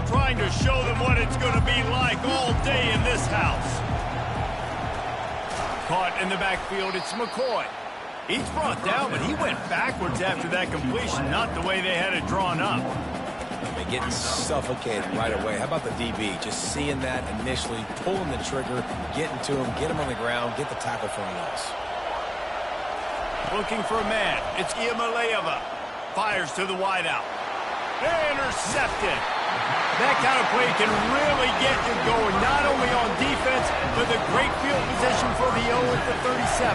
trying to show them what it's going to be like all day in this house. Caught in the backfield, it's McCoy. He's brought down, but he went backwards after that completion, not the way they had it drawn up. They're getting suffocated right away. How about the DB? Just seeing that initially, pulling the trigger, getting to him, get him on the ground, get the tackle for a loss. Looking for a man. It's Iamaleava. Fires to the wideout. Intercepted. That kind of play can really get you going, not only on defense, but the great field position for the 0 at the 37.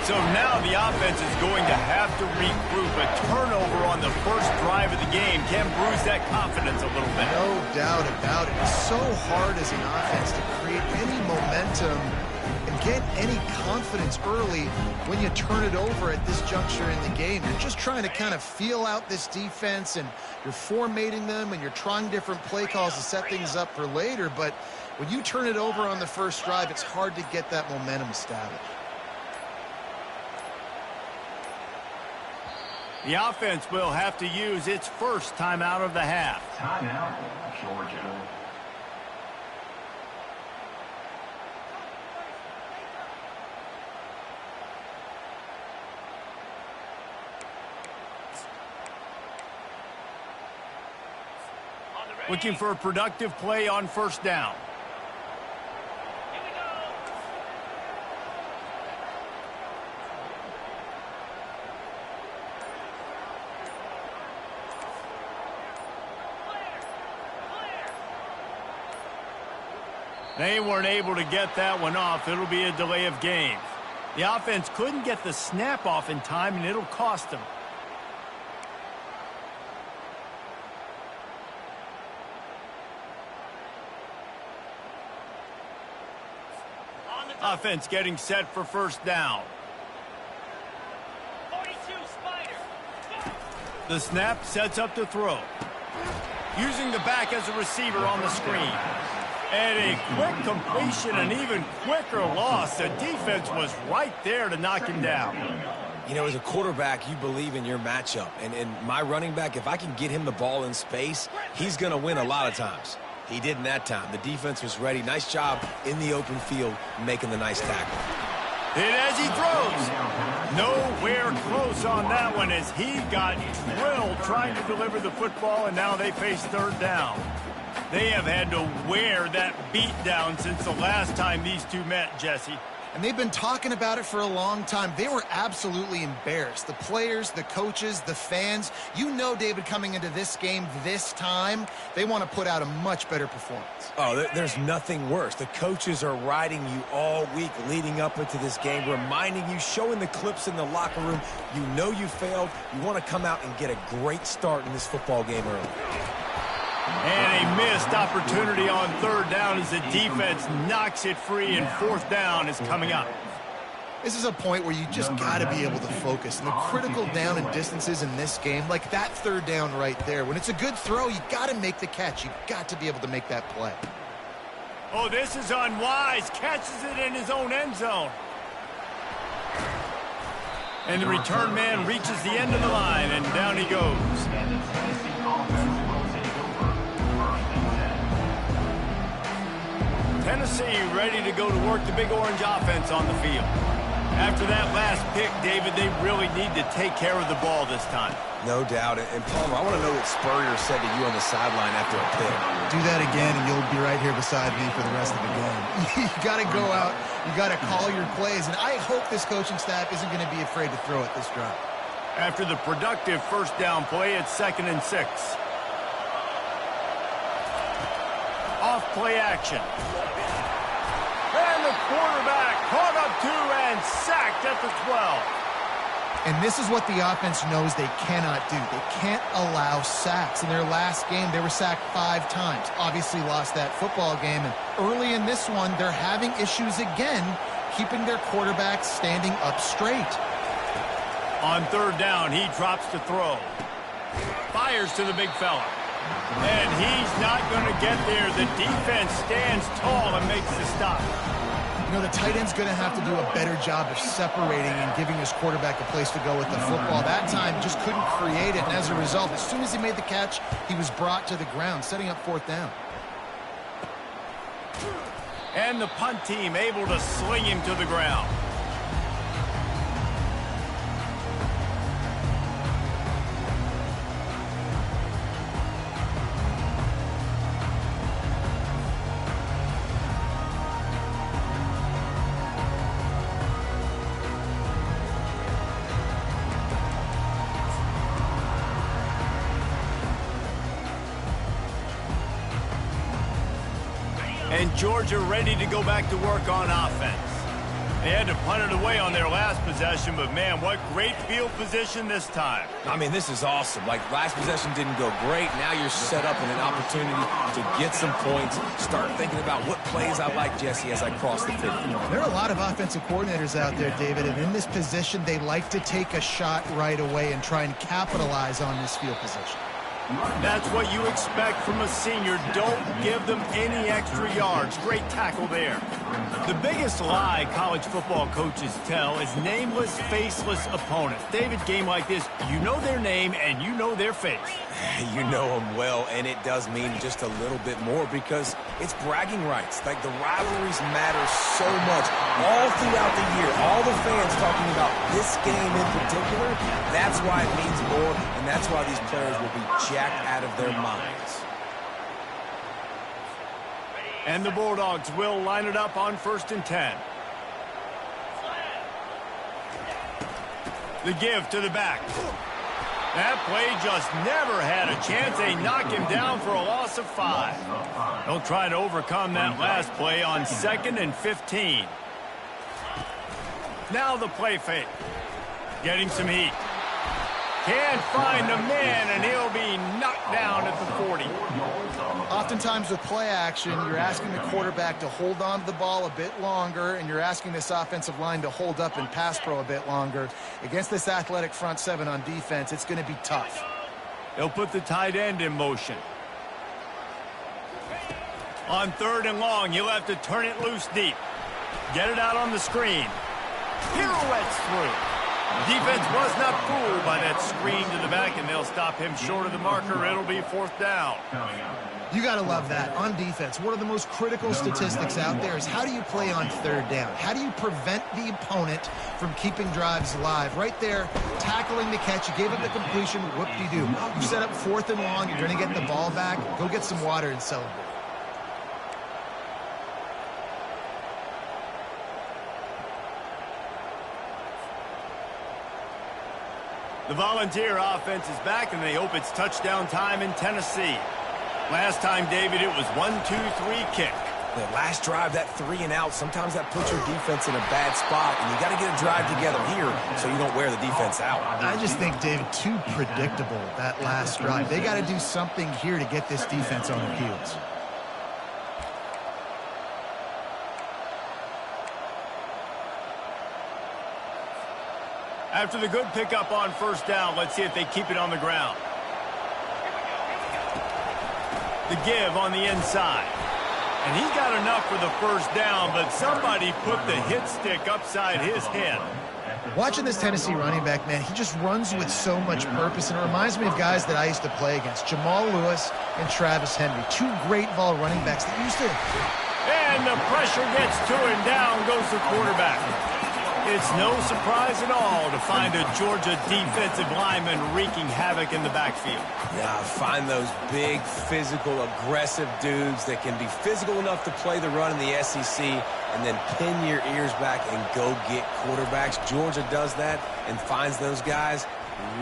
So now the offense is going to have to regroup. A turnover on the first drive of the game can bruise that confidence a little bit. No doubt about it. It's so hard as an offense to create any momentum and get any confidence early when you turn it over at this juncture in the game. You're just trying to kind of feel out this defense, and you're formatting them, and you're trying different play calls to set things up for later. But when you turn it over on the first drive, it's hard to get that momentum established. The offense will have to use its first timeout of the half. Timeout, Georgia. Looking for a productive play on first down. They weren't able to get that one off. It'll be a delay of game. The offense couldn't get the snap off in time, and it'll cost them. Offense getting set for first down. 42 Spider. The snap sets up to throw. Using the back as a receiver on the screen. And a quick completion, an even quicker loss. The defense was right there to knock him down. You know, as a quarterback, you believe in your matchup. And my running back, if I can get him the ball in space, he's going to win a lot of times. He didn't that time. The defense was ready. Nice job in the open field making the nice tackle. And as he throws, nowhere close on that one as he got drilled trying to deliver the football, and now they face third down. They have had to wear that beat down since the last time these two met, Jesse. And they've been talking about it for a long time. They were absolutely embarrassed. The players, the coaches, the fans. You know, David, coming into this game this time, they want to put out a much better performance. Oh, there's nothing worse. The coaches are riding you all week leading up into this game, reminding you, showing the clips in the locker room. You know you failed. You want to come out and get a great start in this football game early. And a missed opportunity on third down as the defense knocks it free, and fourth down is coming up. This is a point where you just got to be able to focus. And the critical down and distances in this game, like that third down right there, when it's a good throw, you got to make the catch. You got to be able to make that play. Oh, this is unwise. Catches it in his own end zone. And the return man reaches the end of the line, and down he goes. Tennessee ready to go to work the Big Orange offense on the field. After that last pick, David, they really need to take care of the ball this time. No doubt. And Palmer, I want to know what Spurrier said to you on the sideline after a pick. Do that again, and you'll be right here beside me for the rest of the game. You got to go out. You got to call your plays. And I hope this coaching staff isn't going to be afraid to throw it this drive. After the productive first down play, it's 2nd and 6. Off play action. And the quarterback caught up to and sacked at the 12. And this is what the offense knows they cannot do. They can't allow sacks. In their last game, they were sacked 5 times. Obviously lost that football game. And early in this one, they're having issues again, keeping their quarterback standing up straight. On third down, he drops to throw. Fires to the big fella. And he's not going to get there. The defense stands tall and makes the stop. You know, the tight end's going to have to do a better job of separating and giving his quarterback a place to go with the football. That time just couldn't create it, and as a result, as soon as he made the catch, he was brought to the ground, setting up fourth down. And the punt team able to sling him to the ground. And Georgia ready to go back to work on offense. They had to punt it away on their last possession, but man, what great field position this time. I mean, this is awesome. Like, last possession didn't go great. Now you're set up in an opportunity to get some points. Start thinking about what plays I like, Jesse, as I cross the 50. There are a lot of offensive coordinators out there, David, and in this position, they like to take a shot right away and try and capitalize on this field position. That's what you expect from a senior. Don't give them any extra yards. Great tackle there. The biggest lie college football coaches tell is nameless, faceless opponents. David, game like this, you know their name and you know their face. You know them well, and it does mean just a little bit more because it's bragging rights. Like, the rivalries matter so much all throughout the year. All the fans talking about this game in particular, that's why it means more, and that's why these players will be jacked out of their minds. And the Bulldogs will line it up on 1st and 10. The give to the back. That play just never had a chance. They knock him down for a loss of 5. They'll try to overcome that last play on 2nd and 15. Now the play fake. Getting some heat. Can't find the man, and he'll be knocked down at the 40. Oftentimes with play action, you're asking the quarterback to hold on to the ball a bit longer, and you're asking this offensive line to hold up in pass pro a bit longer. Against this athletic front seven on defense, it's going to be tough. They'll put the tight end in motion. On 3rd and long, you'll have to turn it loose deep. Get it out on the screen. Pirouettes through. Defense was not fooled by that screen to the back, and they'll stop him short of the marker. It'll be 4th down. You got to love that. On defense, one of the most critical statistics out there is how do you play on 3rd down? How do you prevent the opponent from keeping drives alive? Right there, tackling the catch. You gave up the completion. Whoop-de-doo. You set up 4th and long. You're going to get the ball back. Go get some water and celebrate. The Volunteer offense is back, and they hope it's touchdown time in Tennessee. Last time, David, it was 1-2-3 kick. The last drive, that 3 and out, sometimes that puts your defense in a bad spot, and you got to get a drive together here so you don't wear the defense out. I just think, David, too predictable, that last drive. They got to do something here to get this defense on their heels. After the good pickup on 1st down, let's see if they keep it on the ground. The give on the inside. And he got enough for the 1st down, but somebody put the hit stick upside his head. Watching this Tennessee running back, man, he just runs with so much purpose, and it reminds me of guys that I used to play against, Jamal Lewis and Travis Henry, 2 great ball running backs that used to... And the pressure gets to him. Down goes the quarterback. It's no surprise at all to find a Georgia defensive lineman wreaking havoc in the backfield. Yeah, find those big, physical, aggressive dudes that can be physical enough to play the run in the SEC and then pin your ears back and go get quarterbacks. Georgia does that and finds those guys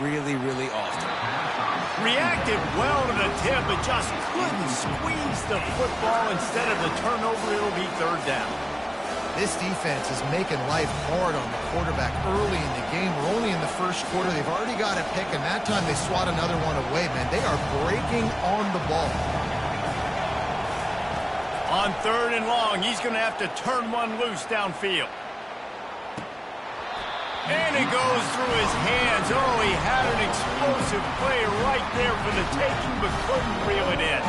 really, really often. Reacted well to the tip, but just couldn't squeeze the football. Instead of the turnover, it'll be 3rd down. This defense is making life hard on the quarterback early in the game. We're only in the 1st quarter. They've already got a pick, and that time they swat another one away, man. They are breaking on the ball. On 3rd and long, he's going to have to turn one loose downfield. And it goes through his hands. Oh, he had an explosive play right there for the taking, but couldn't reel it in.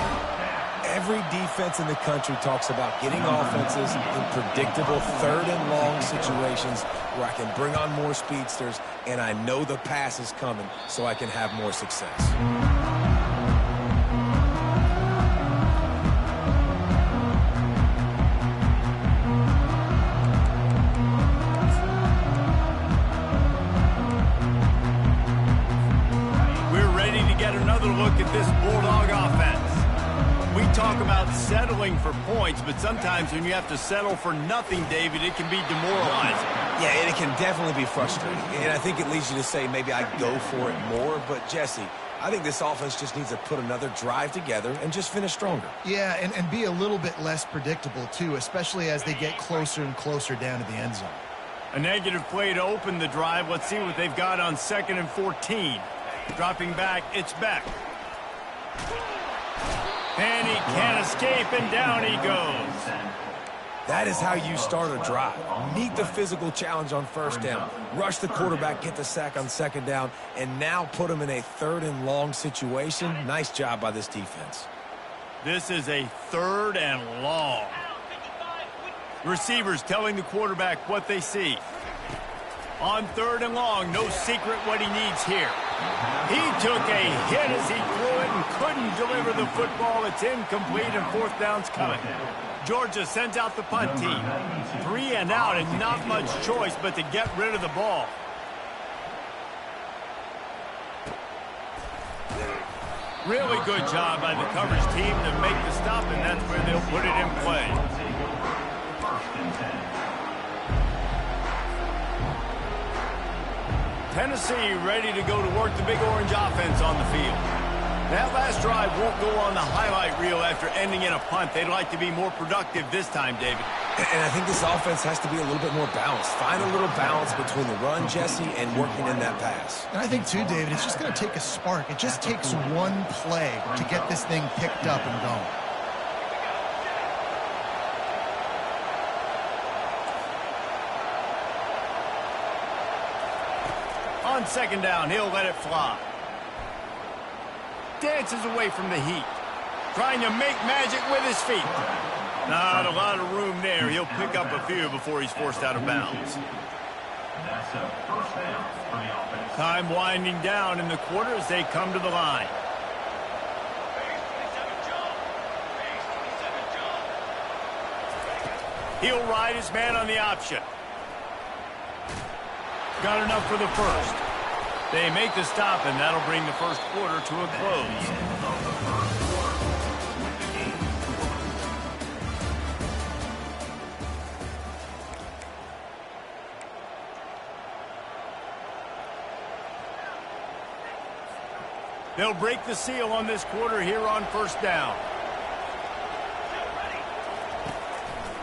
Every defense in the country talks about getting offenses in predictable third and long situations where I can bring on more speedsters and I know the pass is coming so I can have more success. Look at this Bulldog offense. We talk about settling for points, but sometimes when you have to settle for nothing, David, it can be demoralizing. Yeah, and it can definitely be frustrating. And I think it leads you to say maybe I go for it more. But, Jesse, I think this offense just needs to put another drive together and just finish stronger. Yeah, and be a little bit less predictable, too, especially as they get closer and closer down to the end zone. A negative play to open the drive. Let's see what they've got on 2nd and 14. Dropping back, it's Beck. And he can't escape, and down he goes. That is how you start a drive. Meet the physical challenge on 1st down. Rush the quarterback, get the sack on 2nd down, and now put him in a 3rd and long situation. Nice job by this defense. This is a 3rd and long. Receivers telling the quarterback what they see. On 3rd and long, no secret what he needs here. He took a hit as he threw it and couldn't deliver the football. It's incomplete and 4th down's coming. Georgia sends out the punt team. 3 and out and not much choice but to get rid of the ball. Really good job by the coverage team to make the stop, and that's where they'll put it in play. Tennessee ready to go to work the Big Orange offense on the field. That last drive won't go on the highlight reel after ending in a punt. They'd like to be more productive this time, David. And I think this offense has to be a little bit more balanced. Find a little balance between the run, Jesse, and working in that pass. And I think, too, David, it's just going to take a spark. It just takes one play to get this thing picked up and going. On 2nd down, he'll let it fly. Dances away from the heat. Trying to make magic with his feet. Not a lot of room there. He'll pick up a few before he's forced out of bounds. That's a 1st down for the offense. Time winding down in the quarter as they come to the line. He'll ride his man on the option. Got enough for the 1st. They make the stop, and that'll bring the 1st quarter to a close. They'll break the seal on this quarter here on 1st down.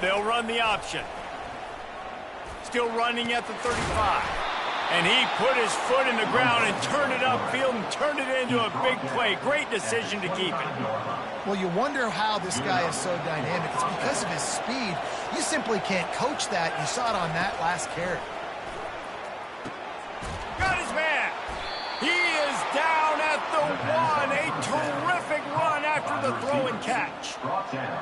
They'll run the option. Still running at the 35. And he put his foot in the ground and turned it upfield and turned it into a big play. Great decision to keep it. Well, you wonder how this guy is so dynamic. It's because of his speed. You simply can't coach that. You saw it on that last carry. Got his man. He is down at the 1. A terrific run after the throw and catch.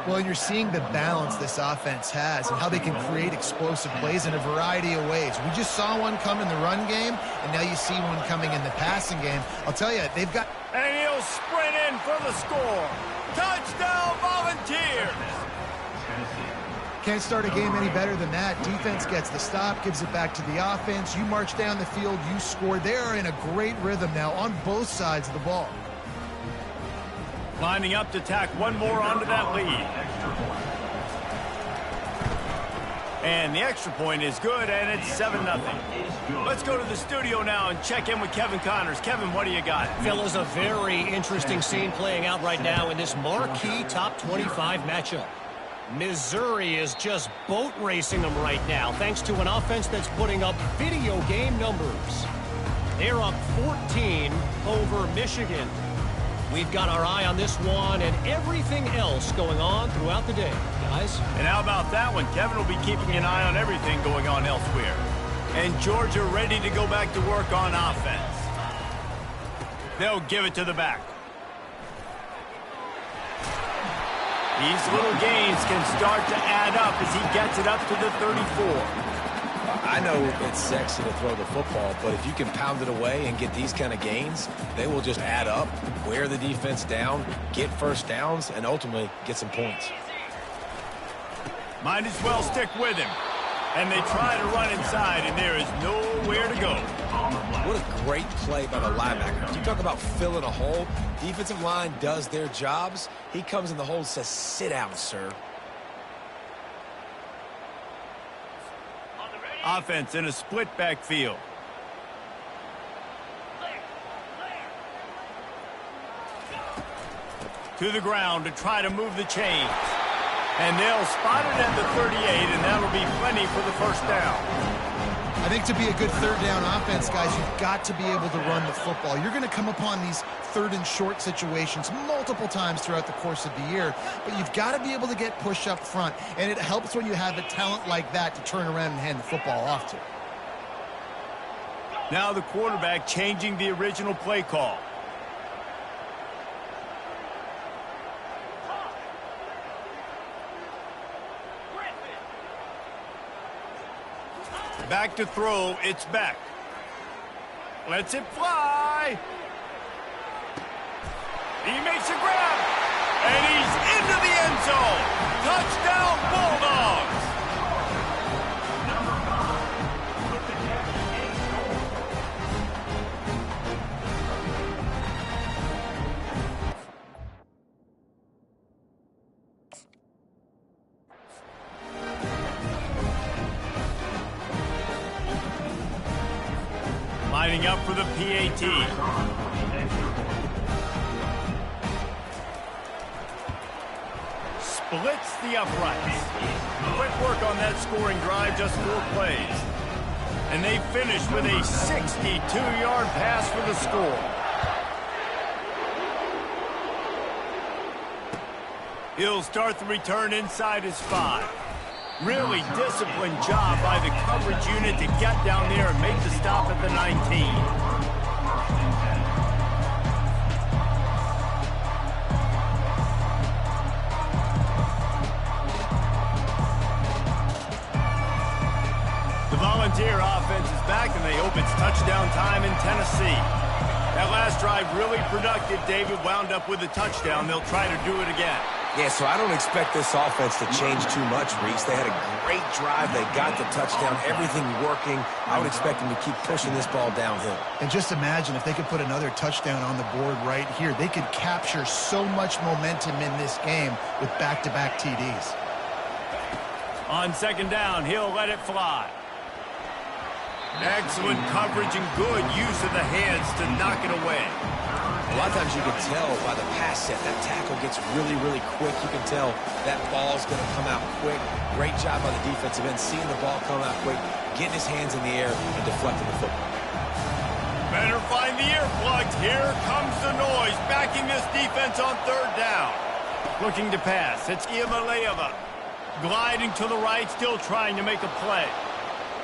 Well, and you're seeing the balance this offense has and how they can create explosive plays in a variety of ways. We just saw one come in the run game, and now you see one coming in the passing game. I'll tell you, they've got... And he'll sprint in for the score. Touchdown, Volunteers! Can't start a game any better than that. Defense gets the stop, gives it back to the offense. You march down the field, you score. They are in a great rhythm now on both sides of the ball. Lining up to tack one more onto that lead. And the extra point is good, and it's 7-0. Let's go to the studio now and check in with Kevin Connors. Kevin, what do you got? Fellas, a very interesting scene playing out right now in this marquee top 25 matchup. Missouri is just boat racing them right now, thanks to an offense that's putting up video game numbers. They're up 14 over Michigan. We've got our eye on this one and everything else going on throughout the day, guys. And how about that one? Kevin will be keeping an eye on everything going on elsewhere. And Georgia ready to go back to work on offense. They'll give it to the back. These little gains can start to add up as he gets it up to the 34. I know it's sexy to throw the football, but if you can pound it away and get these kind of gains, they will just add up, wear the defense down, get first downs, and ultimately get some points. Might as well stick with him. And they try to run inside, and there is nowhere to go. What a great play by the linebacker. You talk about filling a hole. Defensive line does their jobs. He comes in the hole and says, sit down, sir. Offense in a split backfield. To the ground to try to move the chains. And they'll spot it at the 38, and that'll be plenty for the first down. I think to be a good third down offense, guys, you've got to be able to run the football. You're going to come upon these third and short situations multiple times throughout the course of the year, but you've got to be able to get push up front, and it helps when you have a talent like that to turn around and hand the football off to. Now the quarterback changing the original play call. Back to throw, it's back. Lets it fly. He makes a grab. And he's into the end zone. Touchdown, Bulldogs. Lining up for the PAT. Splits the uprights. Quick work on that scoring drive, just 4 plays. And they finish with a 62-yard pass for the score. He'll start the return inside his 5. Really disciplined job by the coverage unit to get down there and make the stop at the 19. The Volunteer offense is back, and they hope it's touchdown time in Tennessee. That last drive really productive. David wound up with a touchdown. They'll try to do it again. Yeah, so I don't expect this offense to change too much, Reese. They had a great drive. They got the touchdown, everything working. I would expect them to keep pushing this ball downhill. And just imagine if they could put another touchdown on the board right here. They could capture so much momentum in this game with back-to-back TDs. On second down, he'll let it fly. Excellent coverage and good use of the hands to knock it away. A lot of times you can tell by the pass set, that tackle gets really, really quick. You can tell that ball's going to come out quick. Great job by the defensive end, seeing the ball come out quick, getting his hands in the air, and deflecting the football. Better find the earplugs. Here comes the noise, backing this defense on third down. Looking to pass. It's Iamaleava. Gliding to the right, still trying to make a play.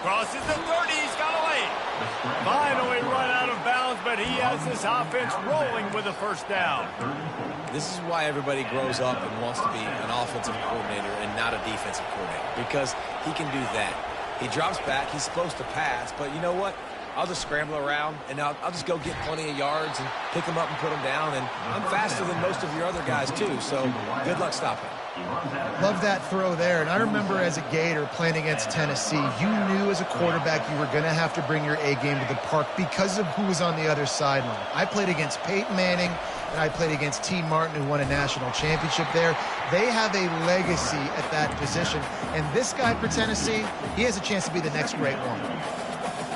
Crosses the 30, he's got a lane. Finally run out of bounds, but he has this offense rolling with a first down. This is why everybody grows up and wants to be an offensive coordinator and not a defensive coordinator, because he can do that. He drops back, he's supposed to pass, but you know what? I'll just scramble around, and I'll just go get plenty of yards and pick them up and put them down, and I'm faster than most of your other guys, too, so good luck stopping. Love that throw there. And I remember as a Gator playing against Tennessee, you knew as a quarterback you were going to have to bring your A game to the park because of who was on the other sideline. I played against Peyton Manning, and I played against T. Martin, who won a national championship there. They have a legacy at that position. And this guy for Tennessee, he has a chance to be the next great one.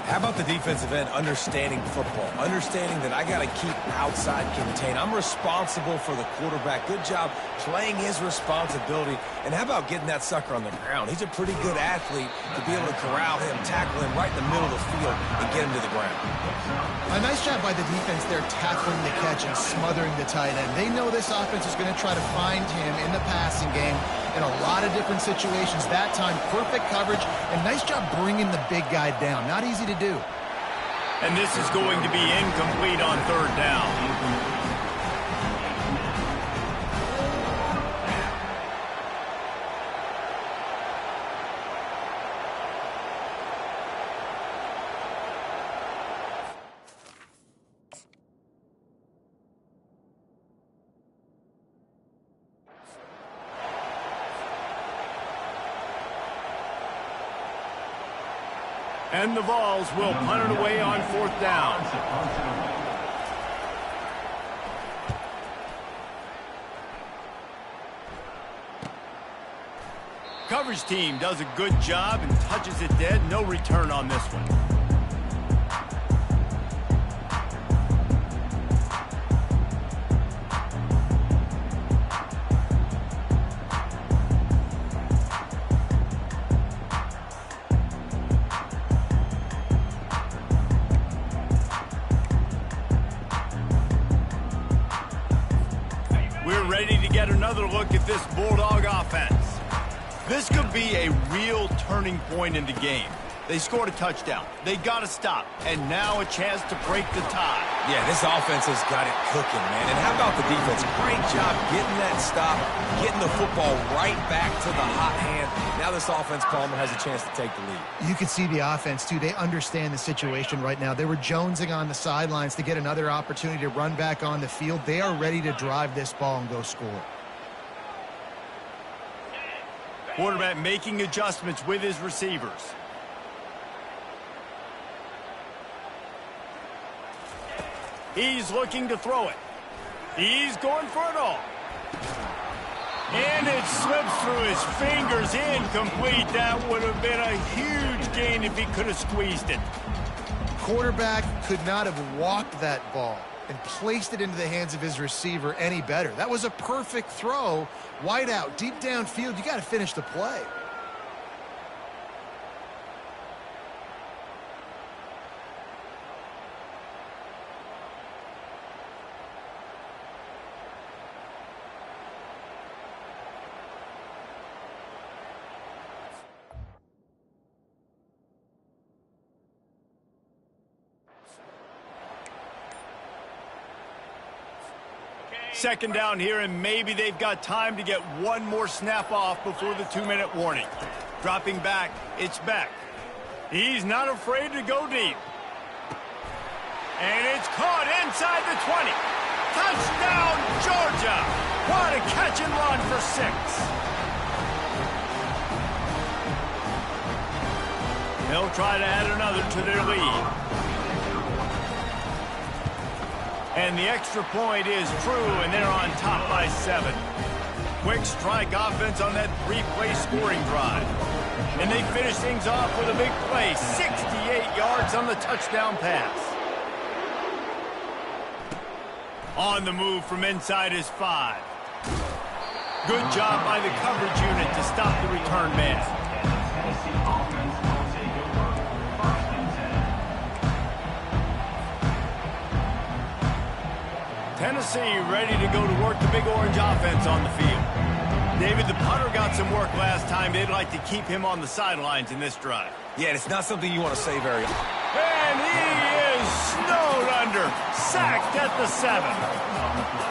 How about the defensive end understanding football, understanding that I got to keep outside contained. I'm responsible for the quarterback. Good job playing his responsibility. And how about getting that sucker on the ground? He's a pretty good athlete to be able to corral him, tackle him right in the middle of the field, and get him to the ground. A nice job by the defense there, tackling the catch and smothering the tight end. They know this offense is going to try to find him in the passing game in a lot of different situations. That time, perfect coverage, and nice job bringing the big guy down. Not easy to do. And this is going to be incomplete on third down. And the Vols will punt it away on 4th down. Coverage team does a good job and touches it dead. No return on this one. We're ready to get another look at this Bulldog offense. This could be a real turning point in the game. They scored a touchdown. They got to stop. And now a chance to break the tie. Yeah, this offense has got it cooking, man. And how about the defense? Great job getting that stop, getting the football right back to the hot hand. Now this offense, Palmer, has a chance to take the lead. You can see the offense, too. They understand the situation right now. They were jonesing on the sidelines to get another opportunity to run back on the field. They are ready to drive this ball and go score. Quarterback making adjustments with his receivers. He's looking to throw it. He's going for it all. And it slips through his fingers, incomplete. That would have been a huge gain if he could have squeezed it. Quarterback could not have walked that ball and placed it into the hands of his receiver any better. That was a perfect throw. Wide out, deep downfield. You got to finish the play. Second down here, and maybe they've got time to get one more snap off before the 2-minute warning. Dropping back, it's Beck. He's not afraid to go deep. And it's caught inside the 20. Touchdown, Georgia! What a catch and run for 6. They'll try to add another to their lead. And the extra point is true, and they're on top by 7. Quick strike offense on that 3-play scoring drive. And they finish things off with a big play, 68 yards on the touchdown pass. On the move from inside his 5. Good job by the coverage unit to stop the return man. Tennessee offense will take over 1st and 10. Tennessee ready to go to work the Big Orange offense on the field. David, the punter got some work last time. They'd like to keep him on the sidelines in this drive. Yeah, it's not something you want to say very often. And he is snowed under, sacked at the 7.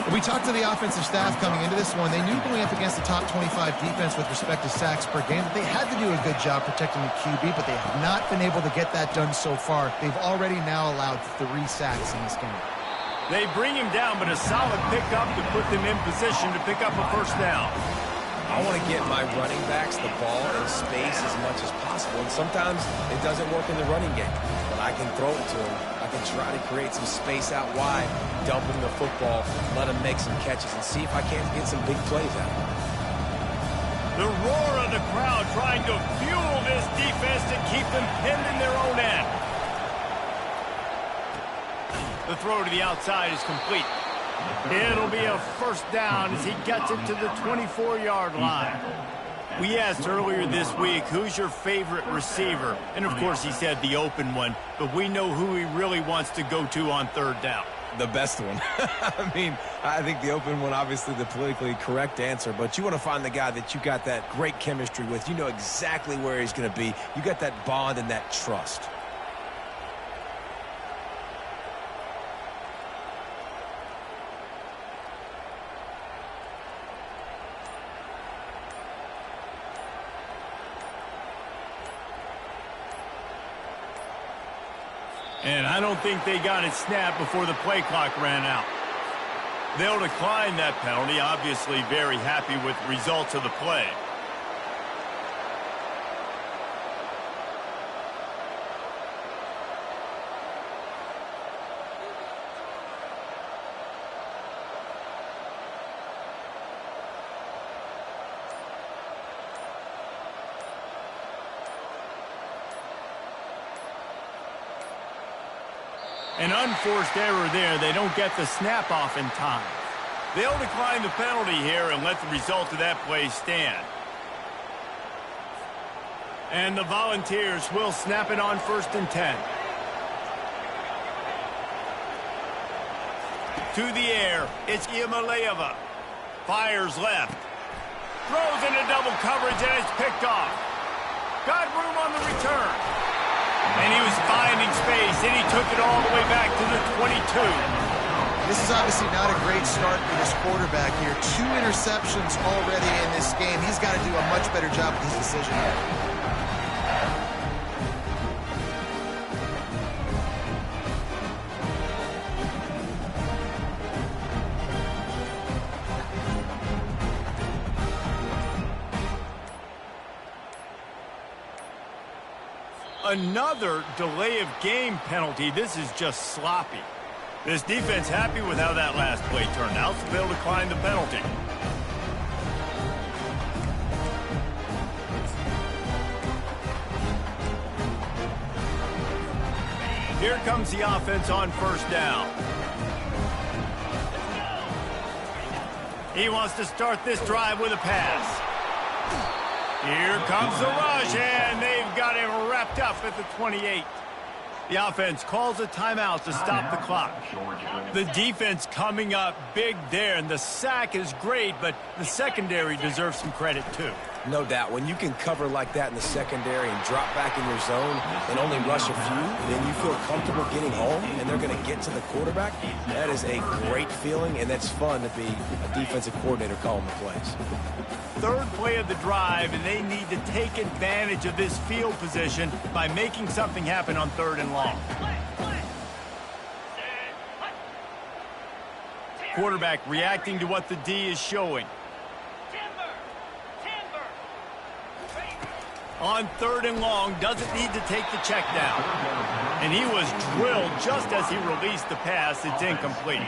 We talked to the offensive staff coming into this one. They knew going up against the top 25 defense with respect to sacks per game that they had to do a good job protecting the QB, but they have not been able to get that done so far. They've already now allowed 3 sacks in this game. They bring him down, but a solid pickup to put them in position to pick up a 1st down. I want to get my running backs the ball in space as much as possible, and sometimes it doesn't work in the running game, but I can throw it to them. I can try to create some space out wide, dump him the football, let him make some catches, and see if I can't get some big plays out of him. The roar of the crowd trying to fuel this defense to keep them pinned in their own end. The throw to the outside is complete. It'll be a 1st down as he gets it to the 24-yard line. We asked earlier this week, who's your favorite receiver? And, of course, he said the open one, but we know who he really wants to go to on 3rd down. The best one. I mean, I think the open one, obviously the politically correct answer, but you want to find the guy that you got that great chemistry with. You know exactly where he's going to be. You got that bond and that trust. And I don't think they got it snapped before the play clock ran out. They'll decline that penalty, obviously very happy with the results of the play. An unforced error there. They don't get the snap off in time. They'll decline the penalty here and let the result of that play stand. And the Volunteers will snap it on 1st and 10. To the air, it's Iamaleava. Fires left. Throws into double coverage, and it's picked off. Got room on the return. And he was finding space, and he took it all the way back to the 22. This is obviously not a great start for this quarterback here. 2 interceptions already in this game. He's got to do a much better job with his decision here. Another delay of game penalty. This is just sloppy. This defense happy with how that last play turned out, so they'll decline the penalty. Here comes the offense on 1st down. He wants to start this drive with a pass. Here comes the rush, and they've got him wrapped up at the 28. The offense calls a timeout to stop the clock. The defense coming up big there, and the sack is great, but the secondary deserves some credit too. No doubt. When you can cover like that in the secondary and drop back in your zone and only rush a few, then you feel comfortable getting home, and they're going to get to the quarterback. That is a great feeling, and that's fun to be a defensive coordinator calling the plays. 3rd play of the drive, and they need to take advantage of this field position by making something happen on 3rd and long. Quarterback reacting to what the D is showing. On 3rd and long, doesn't need to take the check down. And he was drilled just as he released the pass. It's incomplete.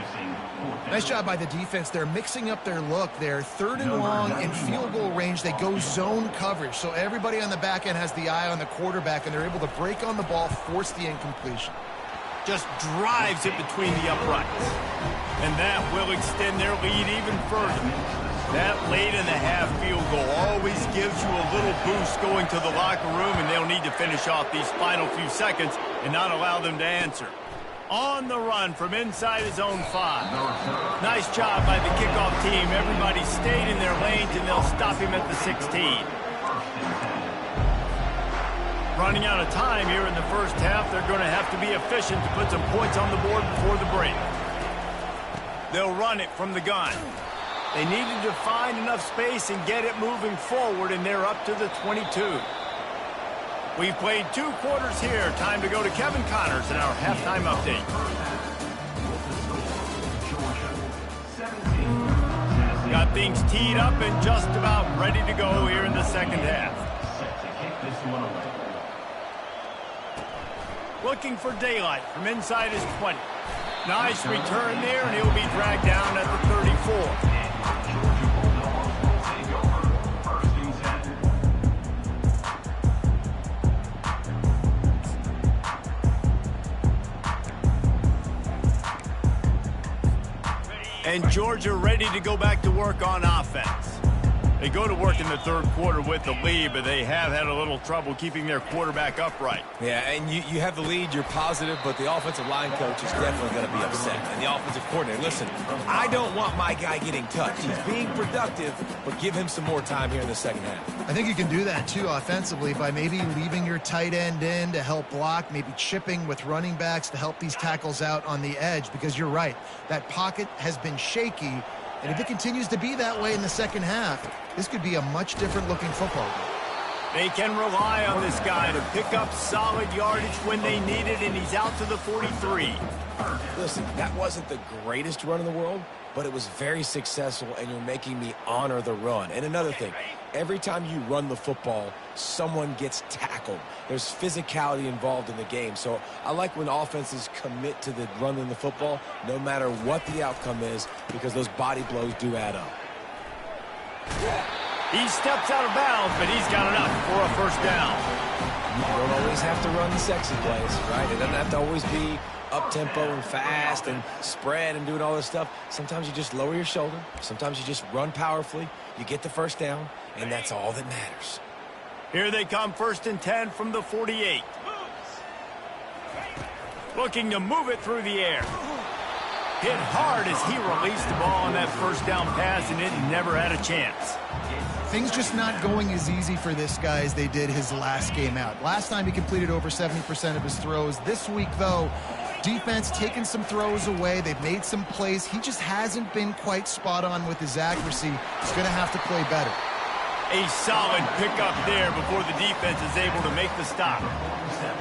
Nice job by the defense. They're mixing up their look there. 3rd and long in field goal range. They go zone coverage. So everybody on the back end has the eye on the quarterback, and they're able to break on the ball, force the incompletion. Just drives it between the uprights. And that will extend their lead even further. That late in the half field goal always gives you a little boost going to the locker room, and they'll need to finish off these final few seconds and not allow them to answer. On the run from inside his own 5. Nice job by the kickoff team. Everybody stayed in their lanes, and they'll stop him at the 16. Running out of time here in the 1st half, they're going to have to be efficient to put some points on the board before the break. They'll run it from the gun. They needed to find enough space and get it moving forward, and they're up to the 22. We've played 2 quarters here. Time to go to Kevin Connors in our halftime update. Got things teed up and just about ready to go here in the 2nd half. Looking for daylight from inside his 20. Nice return there, and he'll be dragged down at the 34. And Georgia ready to go back to work on offense. They go to work in the 3rd quarter with the lead, but they have had a little trouble keeping their quarterback upright. Yeah, and you have the lead, you're positive, but the offensive line coach is definitely going to be upset. And the offensive coordinator, listen, I don't want my guy getting touched. He's being productive, but give him some more time here in the 2nd half. I think you can do that, too, offensively, by maybe leaving your tight end in to help block, maybe chipping with running backs to help these tackles out on the edge, because you're right. That pocket has been shaky, and if it continues to be that way in the 2nd half, this could be a much different looking football game. They can rely on this guy to pick up solid yardage when they need it, and he's out to the 43. Listen, that wasn't the greatest run in the world, but it was very successful, and you're making me honor the run. And another thing, every time you run the football, someone gets tackled. There's physicality involved in the game. So I like when offenses commit to the running the football, no matter what the outcome is, because those body blows do add up. He steps out of bounds, but he's got enough for a 1st down. You don't always have to run the sexy plays, right? It doesn't have to always be up-tempo and fast and spread and doing all this stuff. Sometimes you just lower your shoulder. Sometimes you just run powerfully. You get the first down, and that's all that matters. Here they come, 1st and 10 from the 48. Looking to move it through the air. Hit hard as he released the ball on that first down pass, and it never had a chance. Things just not going as easy for this guy as they did his last game out. Last time he completed over 70% of his throws. This week, though, defense taking some throws away. They've made some plays. He just hasn't been quite spot on with his accuracy. He's going to have to play better. A solid pickup there before the defense is able to make the stop.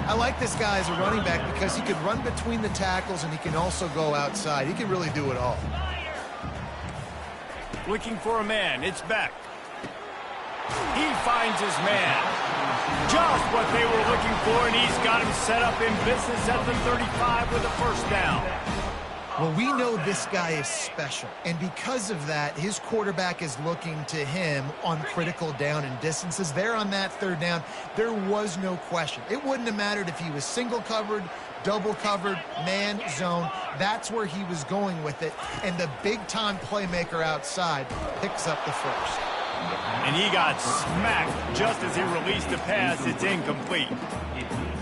I like this guy as a running back because he can run between the tackles and he can also go outside. He can really do it all. Looking for a man. It's Beck. He finds his man. Just what they were looking for, and he's got him set up in business at the 35 with a first down. Well, we know this guy is special, and because of that, his quarterback is looking to him on critical down and distances. There on that 3rd down, there was no question. It wouldn't have mattered if he was single covered, double covered, man, zone. That's where he was going with it, and the big-time playmaker outside picks up the first. And he got smacked just as he released the pass. It's incomplete.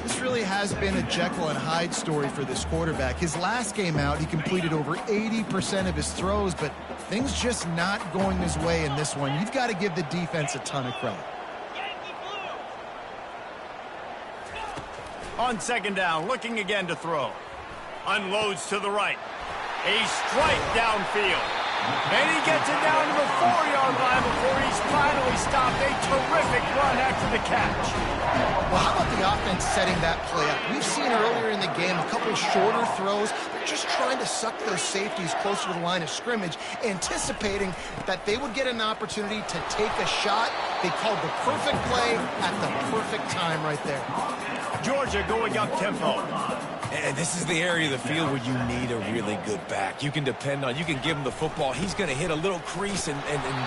This really has been a Jekyll and Hyde story for this quarterback. His last game out, he completed over 80% of his throws, but things just not going his way in this one. You've got to give the defense a ton of credit. On 2nd down, looking again to throw. Unloads to the right. A strike downfield. And he gets it down to the 4-yard line before he's finally stopped. A terrific run after the catch. Well, how about the offense setting that play up? We've seen earlier in the game a couple shorter throws. They're just trying to suck those safeties closer to the line of scrimmage, anticipating that they would get an opportunity to take a shot. They called the perfect play at the perfect time right there. Georgia going up tempo. And this is the area of the field where you need a really good back. You can depend on, you can give him the football. He's going to hit a little crease and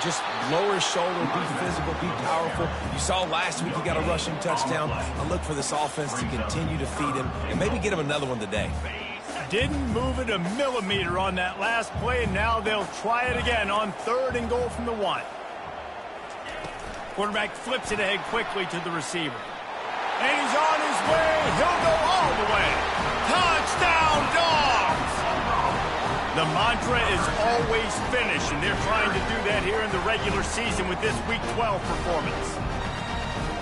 just lower his shoulder, be physical, be powerful. You saw last week he got a rushing touchdown. I look for this offense to continue to feed him and maybe get him another one today. Didn't move it a millimeter on that last play, and now they'll try it again on 3rd and goal from the 1. Quarterback flips it ahead quickly to the receiver. And he's on his way. He'll go all the way. Touchdown, Dogs! The mantra is always finish, and they're trying to do that here in the regular season with this Week 12 performance.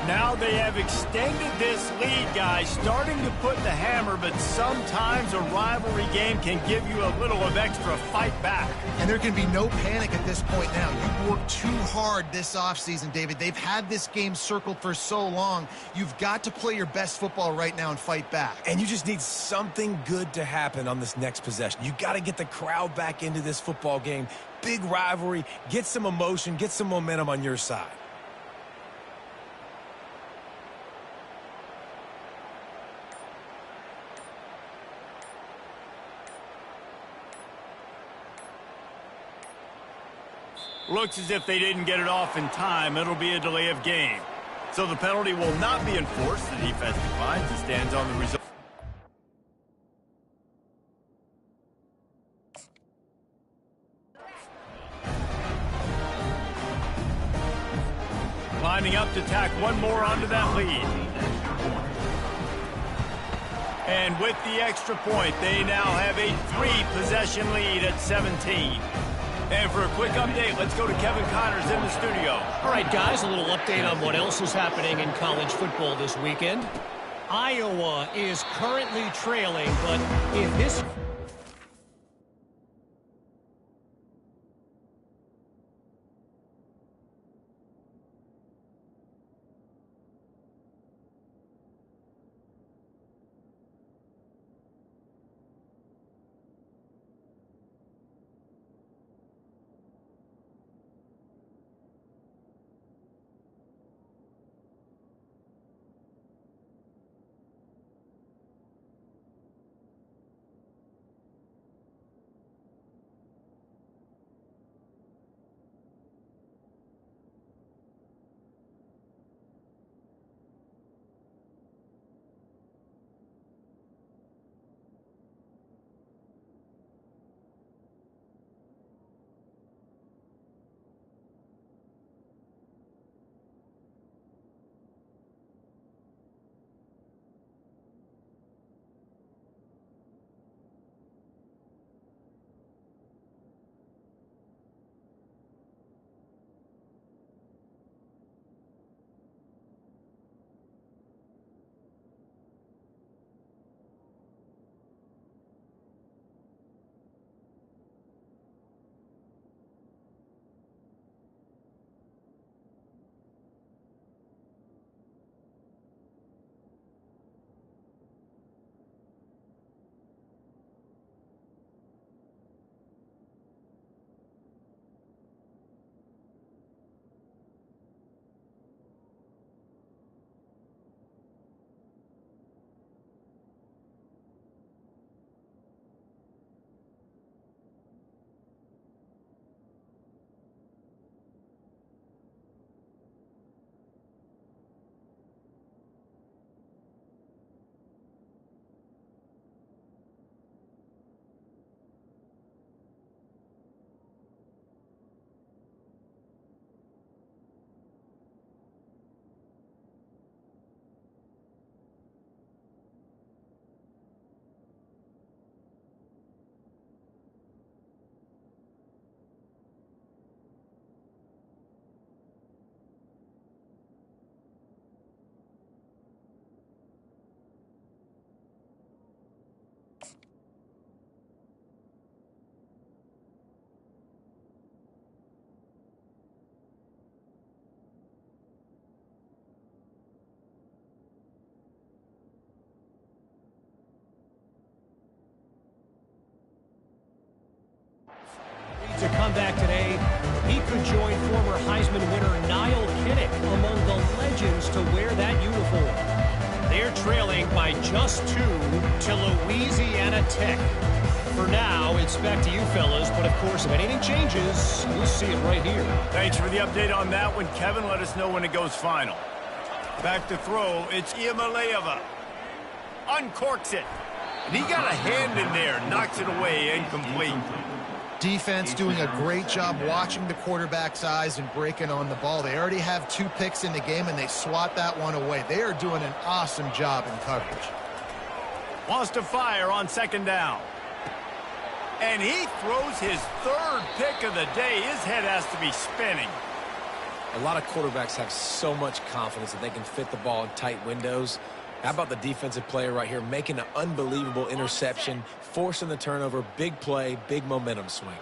Now they have extended this lead, guys, starting to put the hammer, but sometimes a rivalry game can give you a little of extra fight back. And there can be no panic at this point now. You've worked too hard this offseason, David. They've had this game circled for so long. You've got to play your best football right now and fight back. And you just need something good to happen on this next possession. You got to get the crowd back into this football game. Big rivalry. Get some emotion. Get some momentum on your side. Looks as if they didn't get it off in time. It'll be a delay of game. So the penalty will not be enforced. The defense declines and stands on the result. Lining up to tack one more onto that lead. And with the extra point, they now have a 3-possession lead at 17. And for a quick update, let's go to Kevin Connors in the studio. All right, guys, a little update on what else is happening in college football this weekend. Iowa is currently trailing, but if this... back today, he could join former Heisman winner Niall Kinnick among the legends to wear that uniform. They're trailing by just 2 to Louisiana Tech. For now, it's back to you fellas, but of course, if anything changes, we'll see it right here. Thanks for the update on that one, Kevin. Let us know when it goes final. Back to throw, it's Iamaleava. Uncorks it. And he got a hand in there, knocks it away, incomplete. Defense doing a great job watching the quarterback's eyes and breaking on the ball. They already have 2 picks in the game, and they swat that one away. They are doing an awesome job in coverage. Wants to fire on 2nd down. And he throws his 3rd pick of the day. His head has to be spinning. A lot of quarterbacks have so much confidence that they can fit the ball in tight windows. How about the defensive player right here making an unbelievable interception, forcing the turnover, big play, big momentum swing.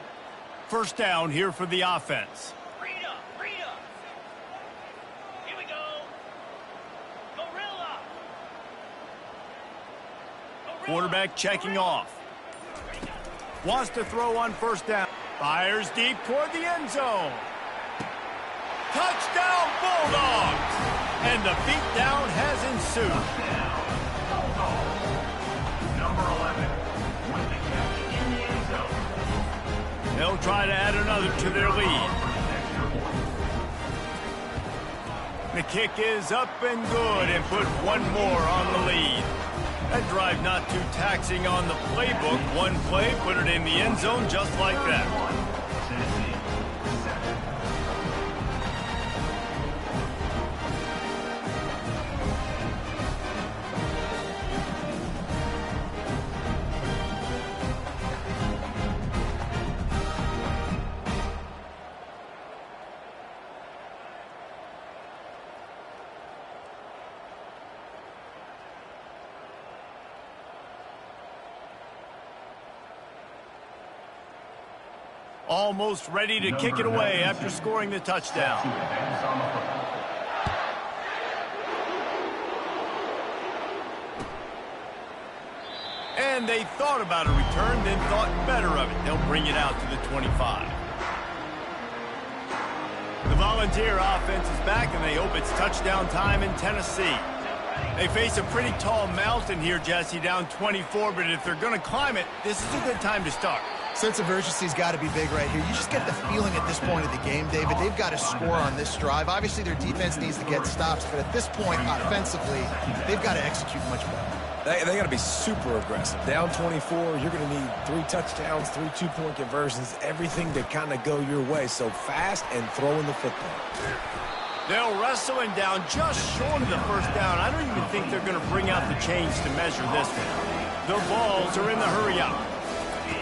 1st down here for the offense. Rita. Here we go. Gorilla. Quarterback checking off. Wants to throw on 1st down. Fires deep toward the end zone. Touchdown, Bulldogs! And the beatdown has ensued. Number 11 with the catch in the end zone. They'll try to add another to their lead. The kick is up and good and put one more on the lead. That drive not too taxing on the playbook. One play, put it in the end zone just like that. Tennessee, 7. Almost ready to kick it away after scoring the touchdown. Advance on the football. And they thought about a return, then thought better of it. They'll bring it out to the 25. The Volunteer offense is back, and they hope it's touchdown time in Tennessee. They face a pretty tall mountain here, Jesse, down 24, but if they're going to climb it, this is a good time to start. Sense of urgency's got to be big right here. You just get the feeling at this point of the game, David, they've got to score on this drive. Obviously, their defense needs to get stops, but at this point, offensively, they've got to execute much better. They got to be super aggressive. Down 24, you're going to need 3 touchdowns, 3 two-point conversions, everything to kind of go your way. So fast and throwing the football. They'll wrestle him down just short of the 1st down. I don't even think they're going to bring out the chains to measure this one. Their balls are in the hurry-up.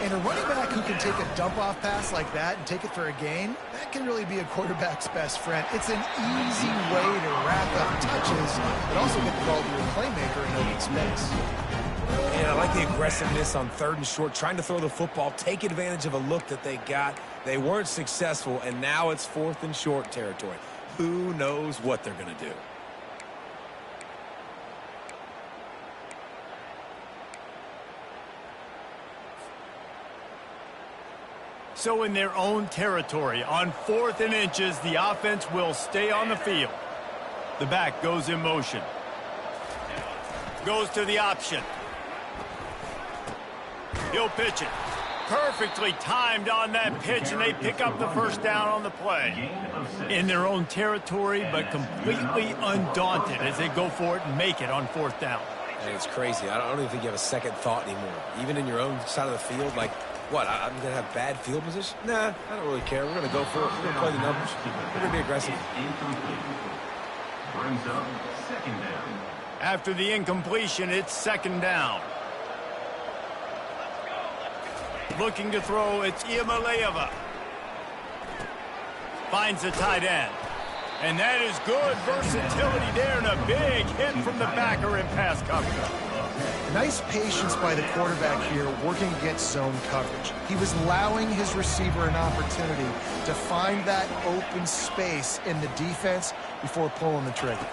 And a running back who can take a dump-off pass like that and take it for a gain, that can really be a quarterback's best friend. It's an easy way to rack up touches, but also get the ball to your playmaker in open space. And I like the aggressiveness on 3rd and short, trying to throw the football, take advantage of a look that they got. They weren't successful, and now it's 4th and short territory. Who knows what they're going to do? So in their own territory, on 4th and inches, the offense will stay on the field. The back goes in motion. Goes to the option. He'll pitch it. Perfectly timed on that pitch, and they pick up the 1st down on the play. In their own territory, but completely undaunted as they go for it and make it on 4th down. And it's crazy. I don't even think you have a second thought anymore. Even in your own side of the field, like, what, I'm going to have bad field position? Nah, I don't really care. We're going to go for it. We're going to play the numbers. We're going to be aggressive. Brings up 2nd down. After the incompletion, it's 2nd down. Looking to throw, it's Iamaleava. Finds the tight end. And that is good versatility there, and a big hit from the backer in pass coverage. Nice patience by the quarterback here working against zone coverage. He was allowing his receiver an opportunity to find that open space in the defense before pulling the trigger.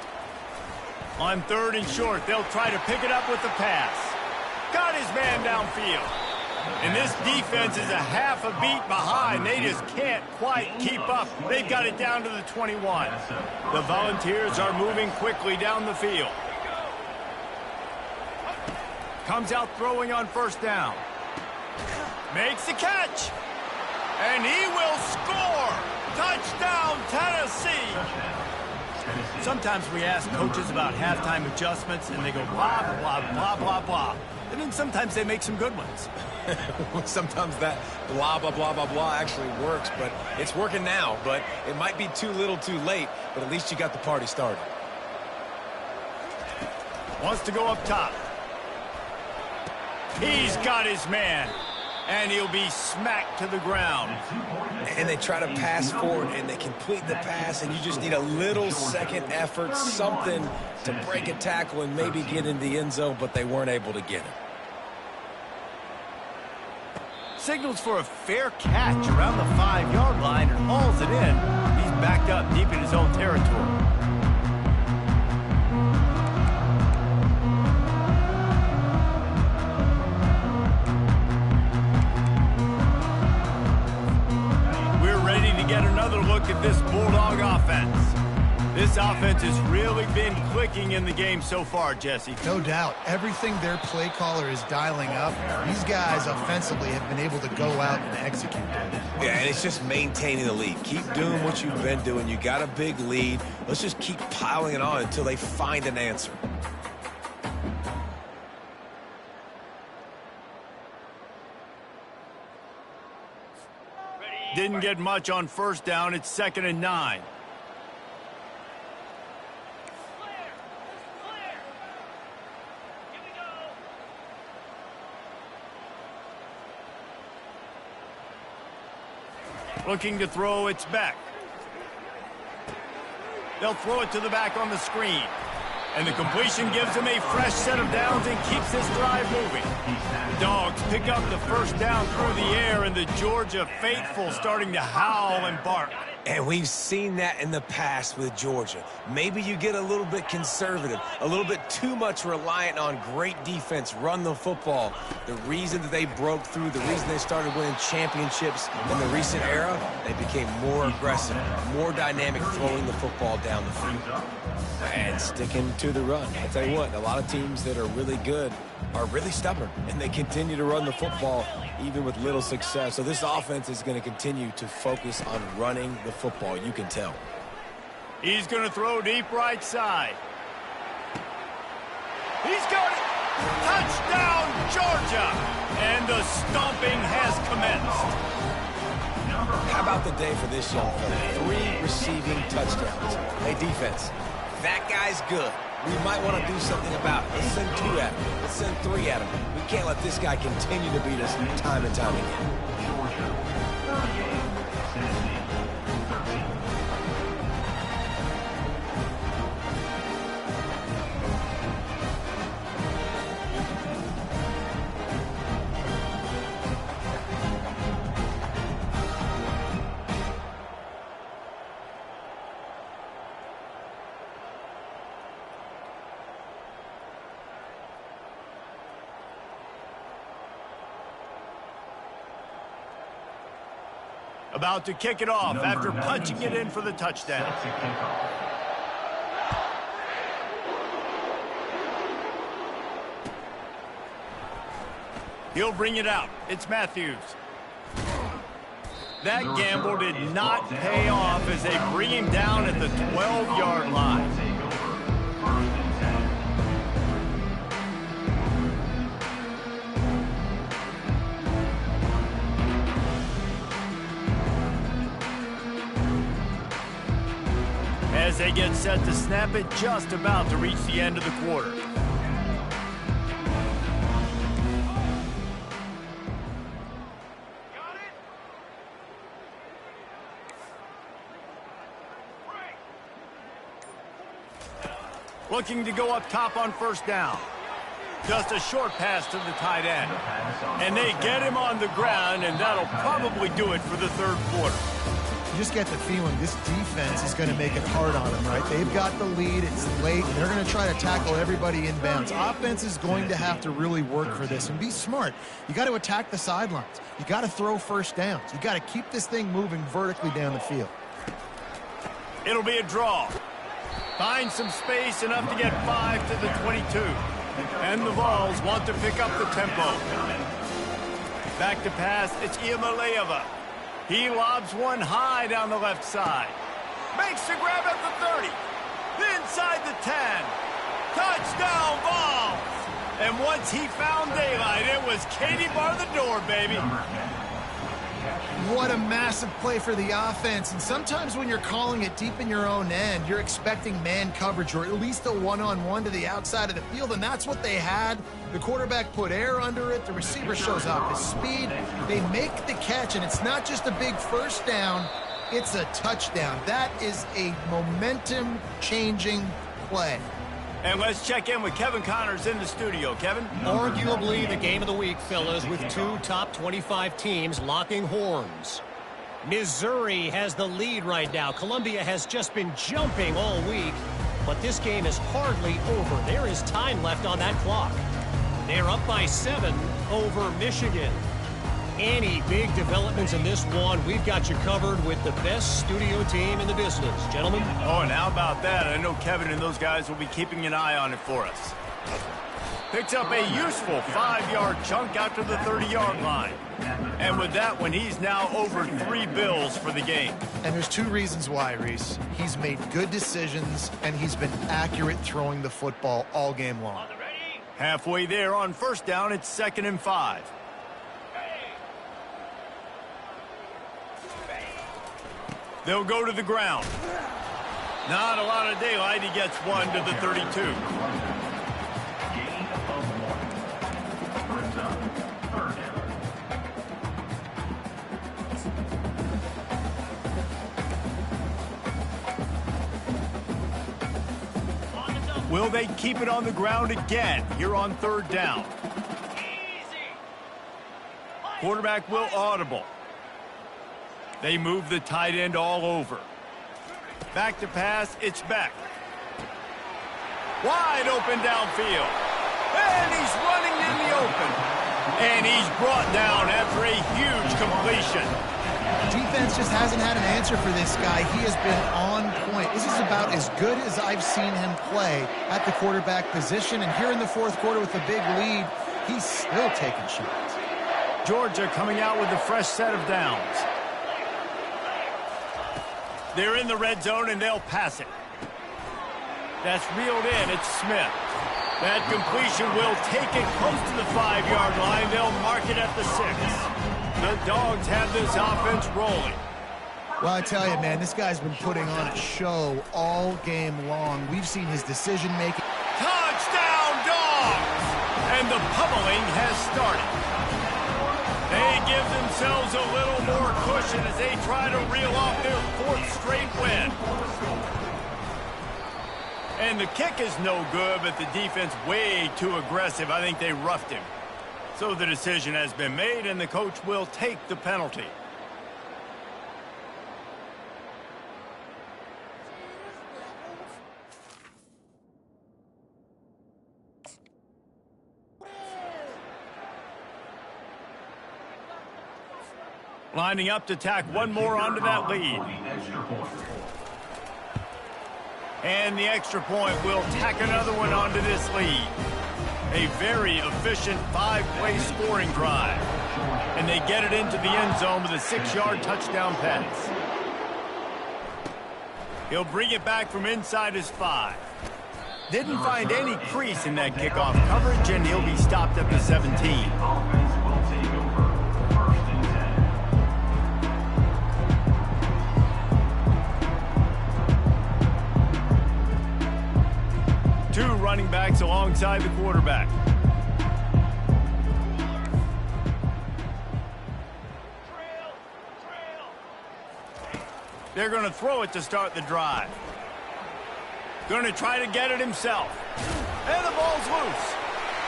On 3rd and short, they'll try to pick it up with the pass. Got his man downfield. And this defense is a half a beat behind. They just can't quite keep up. They've got it down to the 21. The Volunteers are moving quickly down the field. Comes out throwing on first down. Makes the catch. And he will score. Touchdown, Tennessee. Sometimes we ask coaches about halftime adjustments, and they go blah, blah, blah, blah, blah. And then sometimes they make some good ones. Sometimes that blah, blah, blah, blah, blah actually works, but it's working now. But it might be too little too late, but at least you got the party started. Wants to go up top. He's got his man. And he'll be smacked to the ground. And they try to pass forward, and they complete the pass, and you just need a little second effort, something to break a tackle and maybe get in the end zone, but they weren't able to get it. Signals for a fair catch around the 5-yard line and hauls it in. He's backed up deep in his own territory. Get another look at this Bulldog offense. This offense has really been clicking in the game so far, Jesse. No doubt. Everything their play caller is dialing up, these guys offensively have been able to go out and execute that. Yeah, and it's just maintaining the lead. Keep doing what you've been doing. You got a big lead. Let's just keep piling it on until they find an answer. Didn't get much on first down. It's 2nd and 9. Looking to throw, it's back. They'll throw it to the back on the screen. And the completion gives them a fresh set of downs and keeps this drive moving. Dogs pick up the first down through the air, and the Georgia faithful starting to howl and bark. And we've seen that in the past with Georgia. Maybe you get a little bit conservative, a little bit too much reliant on great defense, run the football. The reason that they broke through, the reason they started winning championships in the recent era, they became more aggressive, more dynamic, throwing the football down the field. And sticking to the run. I'll tell you what, a lot of teams that are really good are really stubborn, and they continue to run the football even with little success. So this offense is going to continue to focus on running the football. You can tell. He's going to throw deep right side. He's got it. Touchdown, Georgia. And the stomping has commenced. How about the day for this young fella? 3 receiving touchdowns. Hey, defense, that guy's good. We might want to do something about it. Let's send 2 at him. Let's send 3 at him. We can't let this guy continue to beat us time and time again. Georgia 38, Tennessee 13. About to kick it off after punching it in for the touchdown. He'll bring it out. It's Matthews. That gamble did not pay off as they bring him down at the 12-yard line. As they get set to snap it, just about to reach the end of the quarter. Looking to go up top on first down. Just a short pass to the tight end. And they get him on the ground, and that'll probably do it for the third quarter. just get the feeling this defense is going to make it hard on them, right? They've got the lead. It's late, and they're going to try to tackle everybody inbounds. Offense is going to have to really work for this and be smart. You got to attack the sidelines. You got to throw first downs. You got to keep this thing moving vertically down the field. It'll be a draw. Find some space, enough to get 5 to the 22. And the Vols want to pick up the tempo. Back to pass, it's Iamaleava. He lobs one high down the left side. Makes the grab at the 30. Inside the 10. Touchdown, Vols! And once he found daylight, it was Katie bar the door, baby. What a massive play for the offense. And sometimes when you're calling it deep in your own end, you're expecting man coverage or at least a one-on-one to the outside of the field, and that's what they had. The quarterback put air under it. The receiver shows off his speed. They make the catch, and it's not just a big first down. It's a touchdown. That is a momentum-changing play. And let's check in with Kevin Connors in the studio. Kevin? Arguably the game of the week, fellas, with two top 25 teams locking horns. Missouri has the lead right now. Columbia has just been jumping all week, but this game is hardly over. There is time left on that clock. They're up by 7 over Michigan. Any big developments in this one, we've got you covered with the best studio team in the business. Gentlemen? Oh, and how about that? I know Kevin and those guys will be keeping an eye on it for us. Picks up a useful 5-yard chunk out to the 30-yard line. And with that one, he's now over 3 bills for the game. And there's 2 reasons why, Reese. He's made good decisions, and he's been accurate throwing the football all game long. Halfway there on first down, it's 2nd and 5. They'll go to the ground. Not a lot of daylight. He gets 1 to the 32. Gain of 1. First down. 3rd down. Will they keep it on the ground again here on 3rd down? Quarterback will audible. They move the tight end all over. Back to pass, it's Beck. Wide open downfield. And he's running in the open. And he's brought down after a huge completion. Defense just hasn't had an answer for this guy. He has been on point. This is about as good as I've seen him play at the quarterback position. And here in the 4th quarter with a big lead, he's still taking shots. Georgia coming out with a fresh set of downs. They're in the red zone, and they'll pass it. That's reeled in. It's Smith. That completion will take it close to the 5-yard line. They'll mark it at the 6. The Dogs have this offense rolling. Well, I tell you, man, this guy's been putting on a show all game long. We've seen his decision-making. Touchdown, Dogs! And the pummeling has started. They give themselves a little more cushion as they try to reel off their 4th straight win. And the kick is no good, but the defense way too aggressive. I think they roughed him. So the decision has been made, and the coach will take the penalty. Lining up to tack one more onto that lead. And the extra point will tack another one onto this lead. A very efficient 5-play scoring drive. And they get it into the end zone with a 6-yard touchdown pass. He'll bring it back from inside his 5. Didn't find any crease in that kickoff coverage, and he'll be stopped at the 17. Two running backs alongside the quarterback. They're going to throw it to start the drive. Going to try to get it himself. And the ball's loose.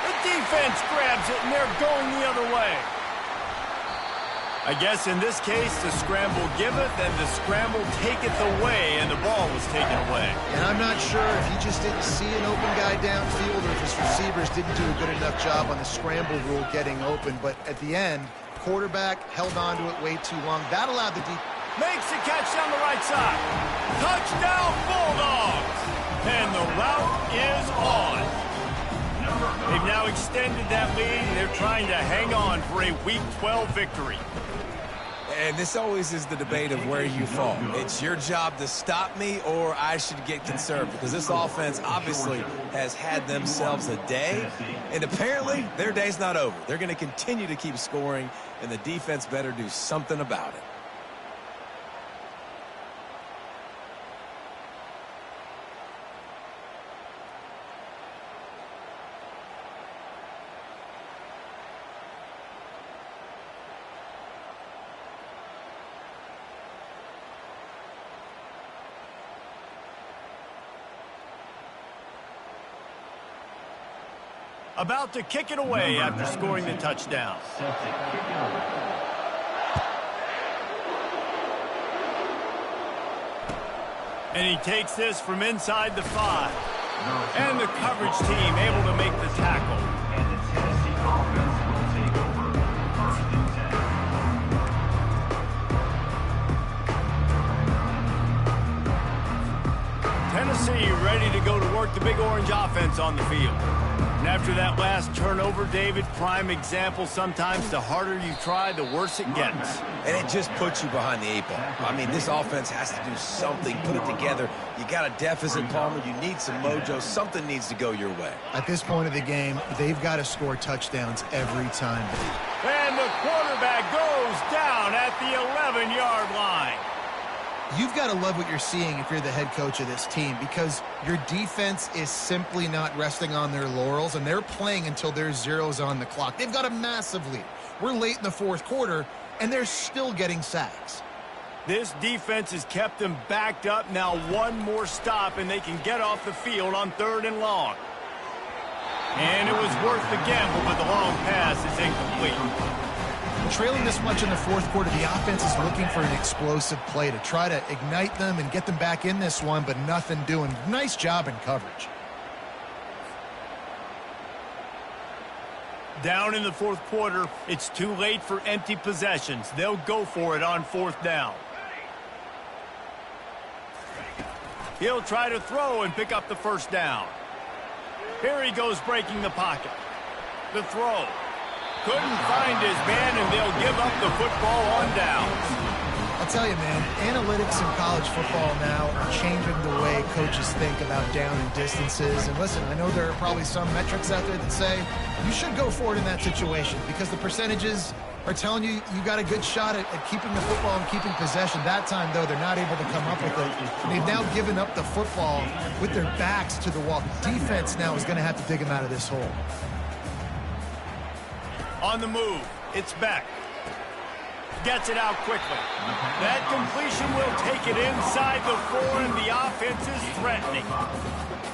The defense grabs it, and they're going the other way. I guess in this case, the scramble giveth and the scramble taketh away, and the ball was taken away. And I'm not sure if he just didn't see an open guy downfield or if his receivers didn't do a good enough job on the scramble rule getting open. But at the end, quarterback held on to it way too long. That allowed the deep. Makes the catch down the right side. Touchdown, Bulldogs! And the route is on. They've now extended that lead, and they're trying to hang on for a Week 12 victory. And this always is the debate of where you fall. It's your job to stop me, or I should get conserved, because this offense obviously has had themselves a day, and apparently their day's not over. They're going to continue to keep scoring, and the defense better do something about it. About to kick it away after scoring the touchdown. And he takes this from inside the 5. And the coverage team able to make the tackle. And the Tennessee offense will take over first and 10. Tennessee ready to go to work the Big Orange offense on the field. And after that last turnover, David, prime example, sometimes the harder you try, the worse it gets. And it just puts you behind the 8 ball. I mean, this offense has to do something, put it together. You got a deficit, Palmer. You need some mojo. Something needs to go your way. At this point of the game, they've got to score touchdowns every time. And the quarterback goes down at the 11-yard line. You've got to love what you're seeing if you're the head coach of this team, because your defense is simply not resting on their laurels, and they're playing until there's zeros on the clock. They've got a massive lead. We're late in the fourth quarter, and they're still getting sacks. This defense has kept them backed up. Now one more stop, and they can get off the field on 3rd and long. And it was worth the gamble, but the long pass is incomplete. Trailing this much in the fourth quarter, the offense is looking for an explosive play to try to ignite them and get them back in this one, but nothing doing. Nice job in coverage. Down in the fourth quarter, it's too late for empty possessions. They'll go for it on 4th down. He'll try to throw and pick up the 1st down. Here he goes breaking the pocket. The throw. Couldn't find his man, and they'll give up the football on downs. I'll tell you, man, analytics in college football now are changing the way coaches think about down and distances. And listen, I know there are probably some metrics out there that say you should go for it in that situation because the percentages are telling you you got a good shot at keeping the football and keeping possession. That time, though, they're not able to come up with it. They've now given up the football with their backs to the wall. Defense now is going to have to dig them out of this hole. On the move, it's Beck. Gets it out quickly. That completion will take it inside the 4, and the offense is threatening.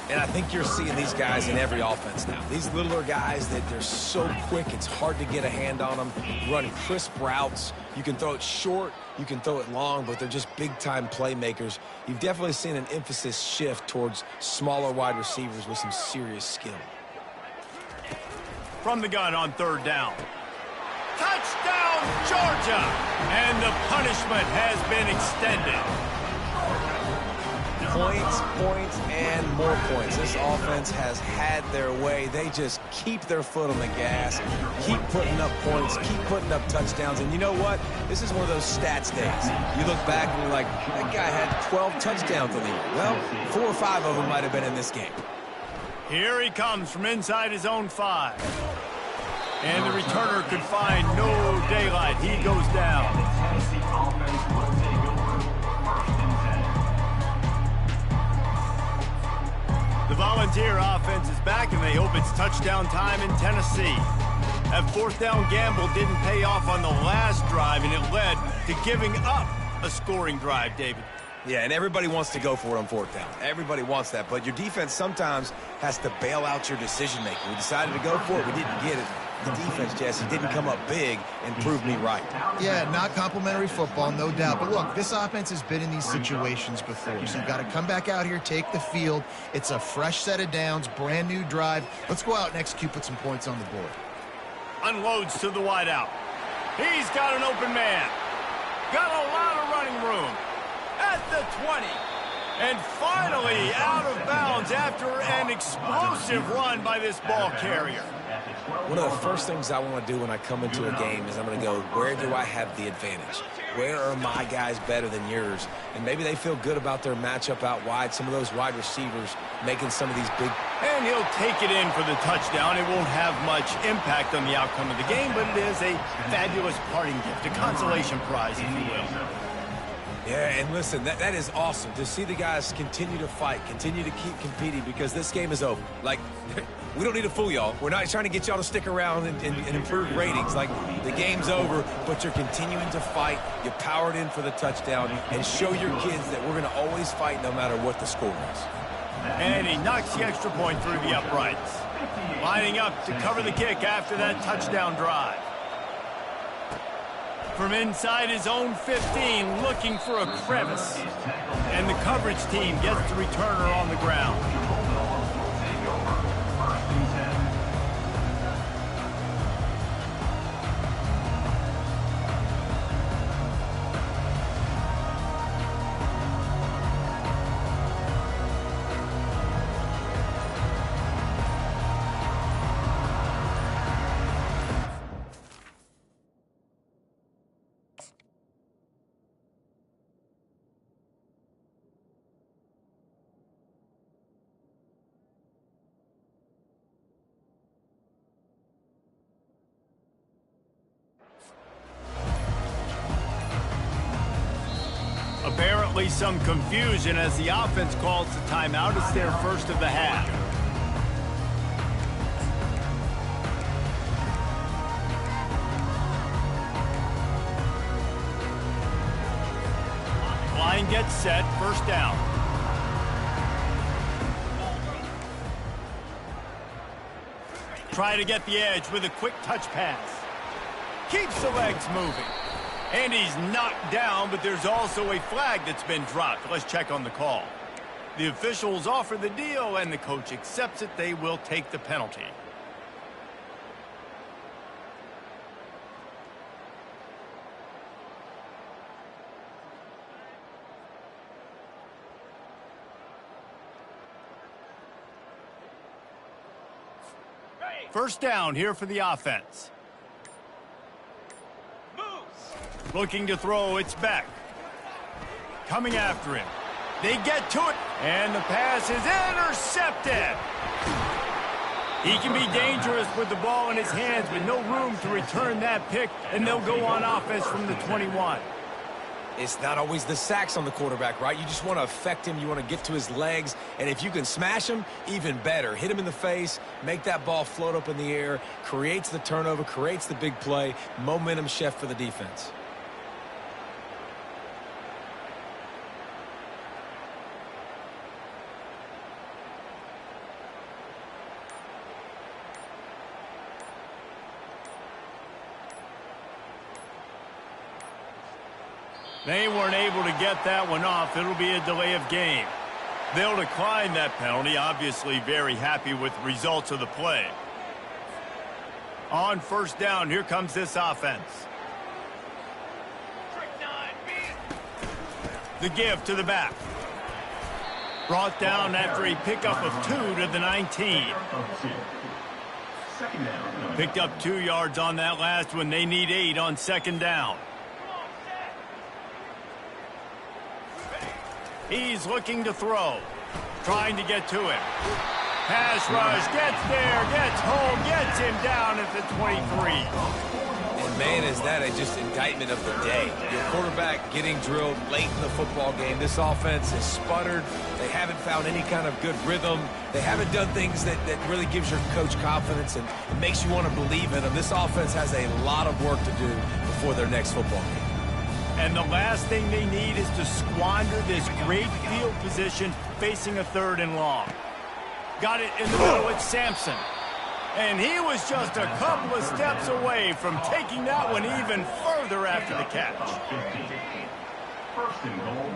And I think you're seeing these guys in every offense now. These littler guys that they're so quick, it's hard to get a hand on them. Run crisp routes. You can throw it short, you can throw it long, but they're just big-time playmakers. You've definitely seen an emphasis shift towards smaller wide receivers with some serious skill. From the gun on 3rd down. Touchdown, Georgia! And the punishment has been extended. Points, points, and more points. This offense has had their way. They just keep their foot on the gas, keep putting up points, keep putting up touchdowns. And you know what? This is one of those stats days. You look back and you're like, that guy had 12 touchdowns on the year. Well, 4 or 5 of them might have been in this game. Here he comes from inside his own 5. And the returner could find no daylight. He goes down. The Tennessee offense will take over first and 10. The Volunteer offense is back, and they hope it's touchdown time in Tennessee. That 4th down gamble didn't pay off on the last drive, and it led to giving up a scoring drive, David. Yeah, and everybody wants to go for it on 4th down. Everybody wants that, but your defense sometimes has to bail out your decision-making. We decided to go for it. We didn't get it. the defense, Jesse, didn't come up big and prove me right. Yeah, not complimentary football, no doubt. But look, this offense has been in these situations before. So you've got to come back out here, take the field. It's a fresh set of downs, brand new drive. Let's go out and execute, put some points on the board. Unloads to the wideout. He's got an open man. Got a lot of running room. At the 20. And finally out of bounds after an explosive run by this ball carrier. One of the first things I want to do when I come into a game is I'm going to go, where do I have the advantage? Where are my guys better than yours? And maybe they feel good about their matchup out wide, some of those wide receivers making some of these big. And he'll take it in for the touchdown. It won't have much impact on the outcome of the game, but it is a fabulous parting gift, a consolation prize, if you will. Yeah, and listen, that is awesome to see the guys continue to fight, continue to keep competing, because this game is over. Like, we don't need to fool y'all. We're not trying to get y'all to stick around and improve ratings. Like, the game's over, but you're continuing to fight. You powered in for the touchdown, and show your kids that we're going to always fight no matter what the score is. And he knocks the extra point through the uprights. Lining up to cover the kick after that touchdown drive. From inside his own 15, looking for a crevice. And the coverage team gets the returner on the ground. Apparently some confusion as the offense calls the timeout. It's their first of the half. Line gets set, first down. Try to get the edge with a quick touch pass. Keeps the legs moving. And he's knocked down, but there's also a flag that's been dropped. Let's check on the call. The officials offer the deal, and the coach accepts it. They will take the penalty. First down here for the offense. Looking to throw, it's Beck. Coming after him. They get to it, and the pass is intercepted. He can be dangerous with the ball in his hands, but no room to return that pick, and they'll go on offense from the 21. It's not always the sacks on the quarterback, right? You just want to affect him. You want to get to his legs, and if you can smash him, even better. Hit him in the face, make that ball float up in the air, creates the turnover, creates the big play, momentum shift for the defense. They weren't able to get that one off. It'll be a delay of game. They'll decline that penalty, obviously very happy with the results of the play. On first down, here comes this offense. The give to the back. Brought down after a pickup of 2 to the 19. Picked up 2 yards on that last one. They need 8 on second down. He's looking to throw. Trying to get to him. Pass rush, gets there, gets home, gets him down at the 23. And man, is that just indictment of the day. Your quarterback getting drilled late in the football game. This offense has sputtered. They haven't found any kind of good rhythm. They haven't done things that really gives your coach confidence and makes you want to believe in them. This offense has a lot of work to do before their next football game. And the last thing they need is to squander this great field position facing a 3rd and long. Got it in the middle with Sampson. And he was just a couple of steps away from taking that one even further after the catch. First and goal,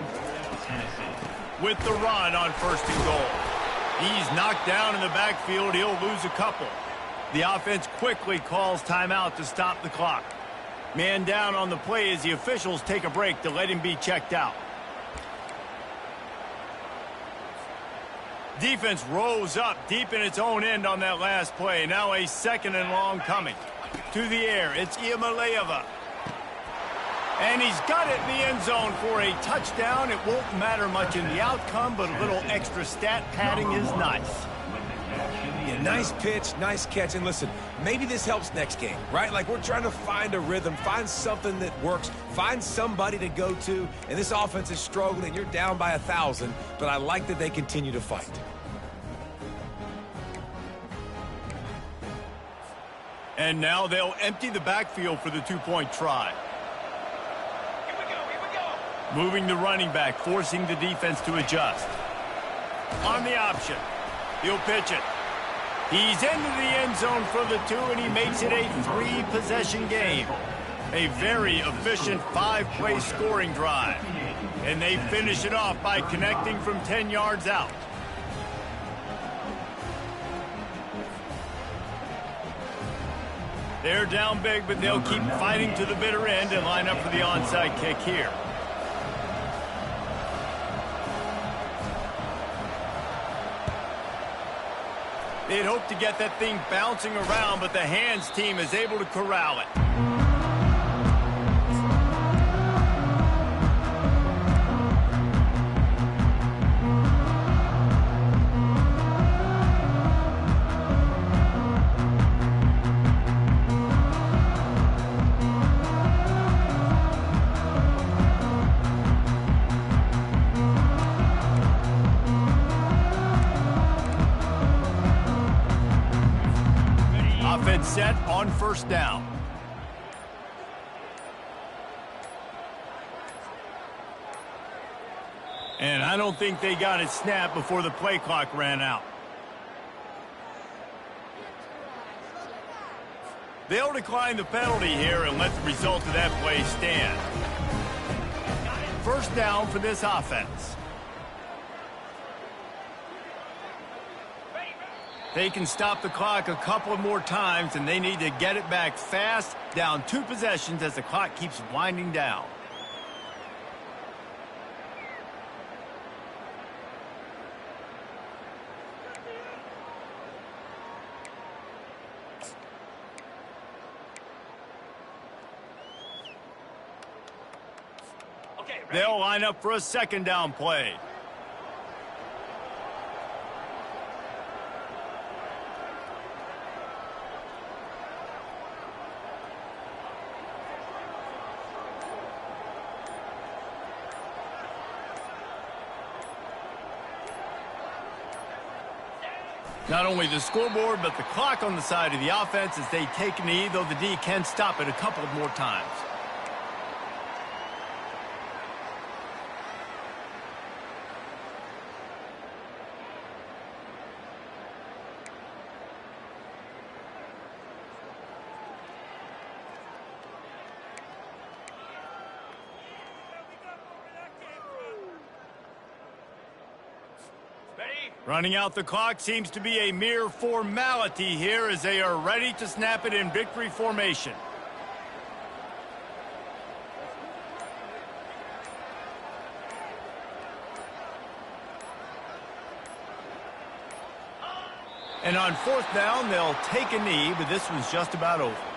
Tennessee. With the run on first and goal. He's knocked down in the backfield. He'll lose a couple. The offense quickly calls timeout to stop the clock. Man down on the play as the officials take a break to let him be checked out. Defense rose up deep in its own end on that last play. Now a second and long coming. To the air, it's Iamaleava. And he's got it in the end zone for a touchdown. It won't matter much in the outcome, but a little extra stat padding is nice. Yeah, nice pitch, nice catch. And listen, maybe this helps next game, right? Like, we're trying to find a rhythm, find something that works, find somebody to go to. And this offense is struggling. You're down by 1,000, but I like that they continue to fight. And now they'll empty the backfield for the two-point try. Moving the running back, forcing the defense to adjust. On the option, he'll pitch it. He's into the end zone for the 2, and he makes it a 3-possession game. A very efficient 5-play scoring drive. And they finish it off by connecting from 10 yards out. They're down big, but they'll keep fighting to the bitter end and line up for the onside kick here. They'd hoped to get that thing bouncing around, but the hands team is able to corral it. Offense set on first down. And I don't think they got it snapped before the play clock ran out. They'll decline the penalty here and let the result of that play stand. First down for this offense. They can stop the clock a couple more times, and they need to get it back fast, down 2 possessions as the clock keeps winding down. They'll line up for a second down play. Not only the scoreboard, but the clock on the side of the offense as they take a knee, though the D can stop it a couple more times. Running out the clock seems to be a mere formality here as they are ready to snap it in victory formation. And on fourth down, they'll take a knee, but this one's just about over.